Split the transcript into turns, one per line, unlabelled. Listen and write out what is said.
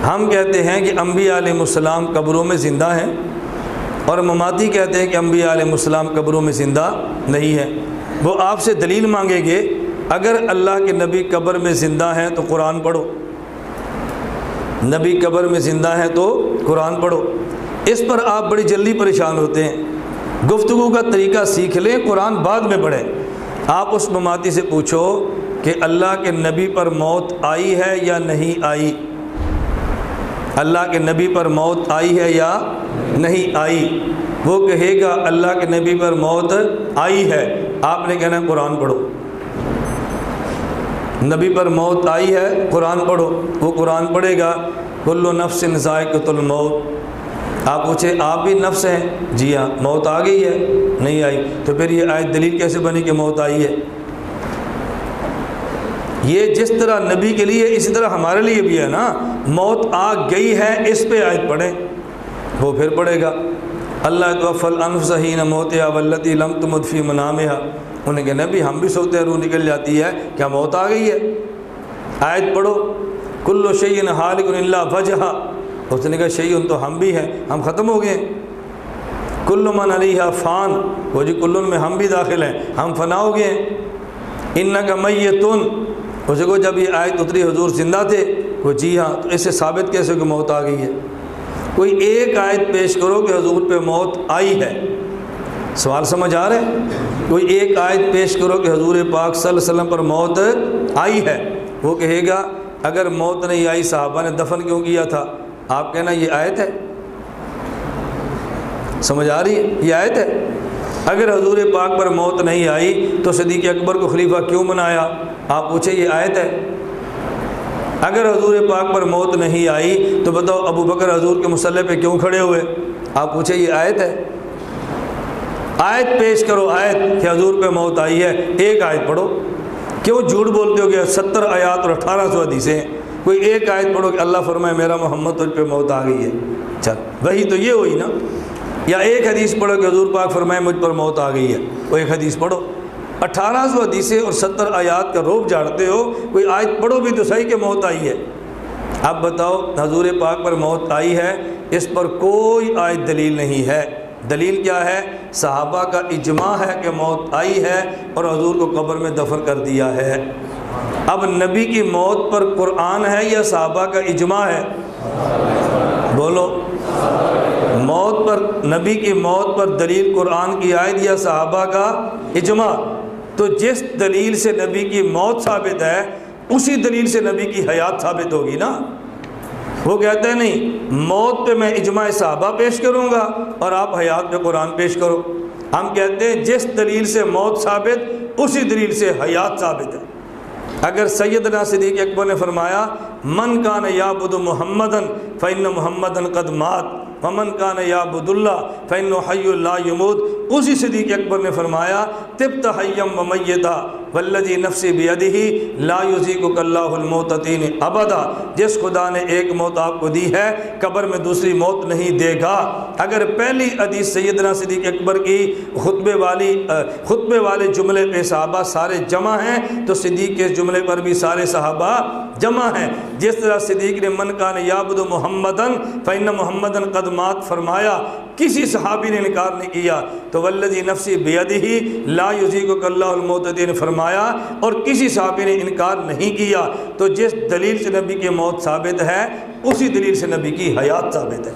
ہم کہتے ہیں کہ انبیاء علیہ السلام قبروں میں زندہ ہیں، اور مماتی کہتے ہیں کہ انبیاء علیہ السلام قبروں میں زندہ نہیں ہیں۔ وہ آپ سے دلیل مانگیں گے، اگر اللہ کے نبی قبر میں زندہ ہیں تو قرآن پڑھو، نبی قبر میں زندہ ہیں تو قرآن پڑھو۔ اس پر آپ بڑی جلدی پریشان ہوتے ہیں۔ گفتگو کا طریقہ سیکھ لیں، قرآن بعد میں پڑھیں۔ آپ اس مماتی سے پوچھو کہ اللہ کے نبی پر موت آئی ہے یا نہیں آئی، اللہ کے نبی پر موت آئی ہے یا نہیں آئی۔ وہ کہے گا اللہ کے نبی پر موت آئی ہے، آپ نے کہنا قرآن پڑھو، نبی پر موت آئی ہے قرآن پڑھو۔ وہ قرآن پڑھے گا، کل نفس ذائقۃ الموت۔ آپ پوچھے آپ بھی نفس ہیں؟ جی ہاں۔ موت آ گئی ہے؟ نہیں آئی۔ تو پھر یہ آیت دلیل کیسے بنی کہ موت آئی ہے؟ یہ جس طرح نبی کے لیے اسی طرح ہمارے لیے بھی ہے نا۔ موت آ گئی ہے، اس پہ آیت پڑھیں، وہ پھر پڑھے گا اللہ توفی الانفس حین موتہا واللتی لم تمت فی منامہا۔ انہیں کہ نبی ہم بھی سوتے ہیں روح نکل جاتی ہے، کیا موت آ گئی ہے؟ آیت پڑھو، کل شیء ہالک الا وجہہ۔ اس نے کہا شیء تو ہم بھی ہیں، ہم ختم ہو گئے۔ کل من علیہا فان، وہ جی کلن میں ہم بھی داخل ہیں، ہم فنا ہو گئے ہیں۔ انک میتن، اسے کو جب یہ آیت اتری حضور زندہ تھے؟ وہ جی ہاں۔ تو اس سے ثابت کیسے کہ موت آ گئی ہے؟ کوئی ایک آیت پیش کرو کہ حضور پہ موت آئی ہے۔ سوال سمجھ آ رہا ہے؟ کوئی ایک آیت پیش کرو کہ حضور پاک صلی اللہ علیہ وسلم پر موت آئی ہے۔ وہ کہے گا اگر موت نہیں آئی صحابہ نے دفن کیوں کیا تھا؟ آپ کہنا یہ آیت ہے، سمجھ آ رہی ہے؟ یہ آیت ہے۔ اگر حضور پاک پر موت نہیں آئی تو صدیق اکبر کو خلیفہ کیوں بنایا؟ آپ پوچھیں یہ آیت ہے۔ اگر حضور پاک پر موت نہیں آئی تو بتاؤ ابو بکر حضور کے مصلی پہ کیوں کھڑے ہوئے؟ آپ پوچھیں یہ آیت ہے۔ آیت پیش کرو، آیت کہ حضور پہ موت آئی ہے، ایک آیت پڑھو۔ کیوں جھوٹ بولتے ہو کہ 70 آیات اور 1800 حدیثیں؟ کوئی ایک آیت پڑھو کہ اللہ فرمائے میرا محمد تجھ پہ موت آ گئی ہے۔ چل وہی تو یہ ہوئی نا۔ یا ایک حدیث پڑھو کہ حضور پاک فرمائے مجھ پر موت آ گئی ہے، وہ ایک حدیث پڑھو۔ 1800 حدیثیں اور 70 آیات کا روب جھاڑتے ہو، کوئی آیت پڑھو بھی تو صحیح کہ موت آئی ہے۔ اب بتاؤ حضور پاک پر موت آئی ہے، اس پر کوئی آیت دلیل نہیں ہے۔ دلیل کیا ہے؟ صحابہ کا اجماع ہے کہ موت آئی ہے اور حضور کو قبر میں دفن کر دیا ہے۔ اب نبی کی موت پر قرآن ہے یا صحابہ کا اجماع ہے؟ بولو۔ موت پر، نبی کی موت پر دلیل قرآن کی آیت یا صحابہ کا اجماع؟ تو جس دلیل سے نبی کی موت ثابت ہے اسی دلیل سے نبی کی حیات ثابت ہوگی نا۔ وہ کہتے ہیں نہیں، موت پہ میں اجماع صحابہ پیش کروں گا اور آپ حیات پہ قرآن پیش کرو۔ ہم کہتے ہیں جس دلیل سے موت ثابت اسی دلیل سے حیات ثابت ہے۔ اگر سیدنا صدیق اکبر نے فرمایا من کان یعبد محمدن فإن محمدن قد مات ومن کان یعبد اللہ فإنہ حی لا یموت، اسی صدیق اکبر نے فرمایا طبت حیا ومیتا والذی نفسی بیدہ لا یذیقک اللہ الموتتین ابدا۔ جس خدا نے ایک موت آپ کو دی ہے قبر میں دوسری موت نہیں دے گا۔ اگر پہلی حدیث سیدنا صدیق اکبر کی خطبے والے جملے پہ صحابہ سارے جمع ہیں تو صدیق کے جملے پر بھی سارے صحابہ جمع ہیں۔ جس طرح صدیق نے من کان یعبد محمدن فإن محمدن قد مات فرمایا، کسی صحابی نے انکار نہیں کیا۔ تو والذی نفسی بیدہ لا یذیقک اللہ الموتتین فرمایا اور کسی صحابی نے انکار نہیں کیا۔ تو جس دلیل سے نبی کی موت ثابت ہے اسی دلیل سے نبی کی حیات ثابت ہے۔